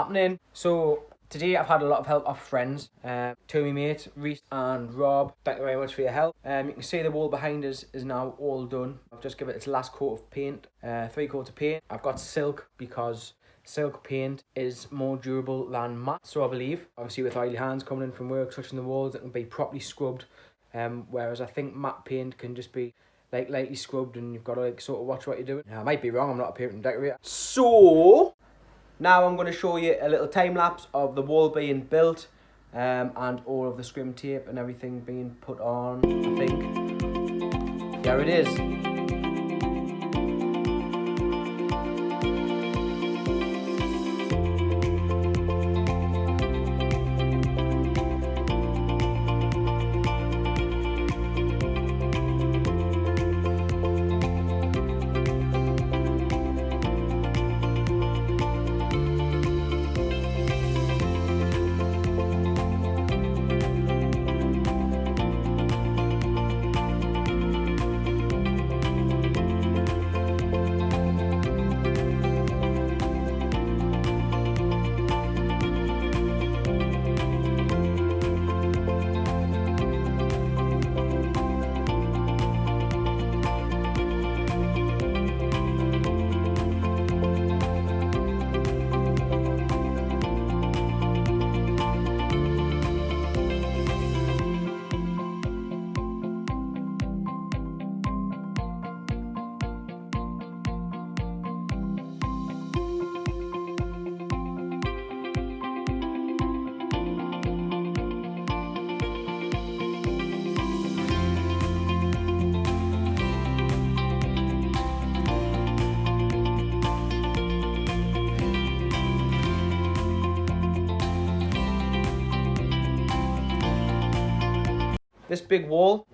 happening? So today I've had a lot of help off friends, two of my mates, Reece and Rob. Thank you very much for your help. You can see the wall behind us is now all done. I've just given it its last coat of paint, 3 coats of paint. I've got silk because silk paint is more durable than matte, so I believe. Obviously with oily hands coming in from work, touching the walls, it can be properly scrubbed, whereas I think matte paint can just be like lightly scrubbed and you've got to like sort of watch what you're doing. Now, I might be wrong, I'm not a painter and decorator. So now I'm going to show you a little time lapse of the wall being built, and all of the scrim tape and everything being put on. I think there it is. This big wall,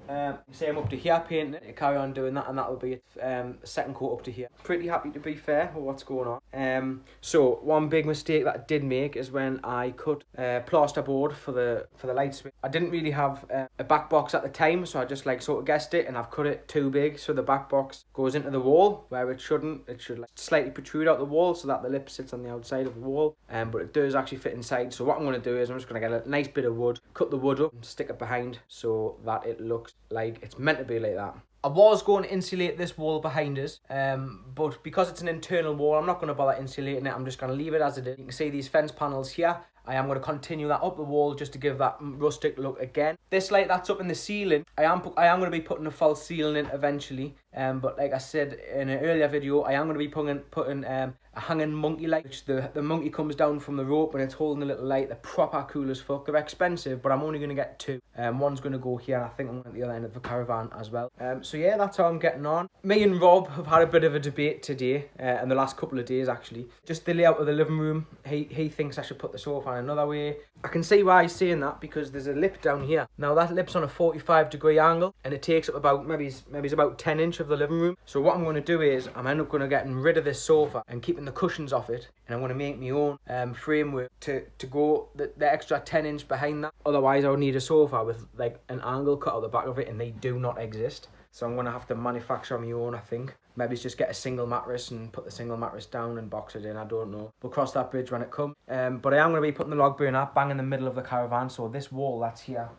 say I'm up to here painting it, carry on doing that, and that will be a second coat up to here. Pretty happy, to be fair, with what's going on. So one big mistake that I did make is when I cut plasterboard for the light switch. I didn't really have a back box at the time, so I just like sort of guessed it, and I've cut it too big, so the back box goes into the wall where it shouldn't. It should like slightly protrude out the wall so that the lip sits on the outside of the wall, but it does actually fit inside. So what I'm going to do is I'm just going to get a nice bit of wood, cut the wood up and stick it behind so that it looks like it's meant to be like that. I was going to insulate this wall behind us, but because it's an internal wall, I'm not going to bother insulating it. I'm just going to leave it as it is. You can see these fence panels here. I am going to continue that up the wall just to give that rustic look again. This light that's up in the ceiling, I am going to be putting a false ceiling in eventually. But like I said in an earlier video, I am going to be putting a hanging monkey light, which the monkey comes down from the rope and it's holding a little light. They're proper cool as fuck. They're expensive, but I'm only going to get 2. One's going to go here, and I think I'm going at the other end of the caravan as well. So yeah, that's how I'm getting on. Me and Rob have had a bit of a debate today, and the last couple of days actually. Just the layout of the living room. He thinks I should put the sofa on another way. I can see why he's saying that, because there's a lip down here. Now that lip's on a 45-degree angle, and it takes up about maybe it's about 10 inch of the living room. So what I'm going to do is I'm end up going to getting rid of this sofa and keeping the cushions off it, and I'm going to make my own framework to go the extra 10 inch behind that. Otherwise I would need a sofa with like an angle cut out the back of it, and they do not exist. So I'm going to have to manufacture my own, I think. Maybe it's just get a single mattress and put the single mattress down and box it in, I don't know. We'll cross that bridge when it comes. But I am going to be putting the log burner bang in the middle of the caravan. So this wall that's here,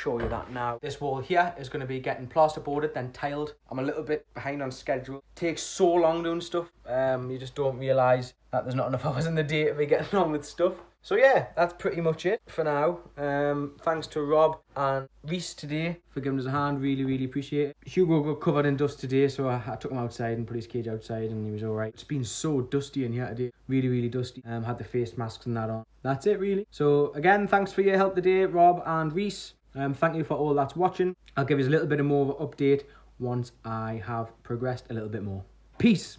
show you that now. This wall here is going to be getting plasterboarded, then tiled. I'm a little bit behind on schedule. It takes so long doing stuff. You just don't realise that there's not enough hours in the day to be getting on with stuff. So yeah, that's pretty much it for now. Thanks to Rob and Reece today for giving us a hand. Really appreciate it. Hugo got covered in dust today, so I took him outside and put his cage outside, and he was alright. It's been so dusty in here today. Really dusty. Had the face masks and that on. That's it really. So again, thanks for your help today, Rob and Reece. Thank you for all that's watching. I'll give you a little bit more of an update once I have progressed a little bit more. Peace.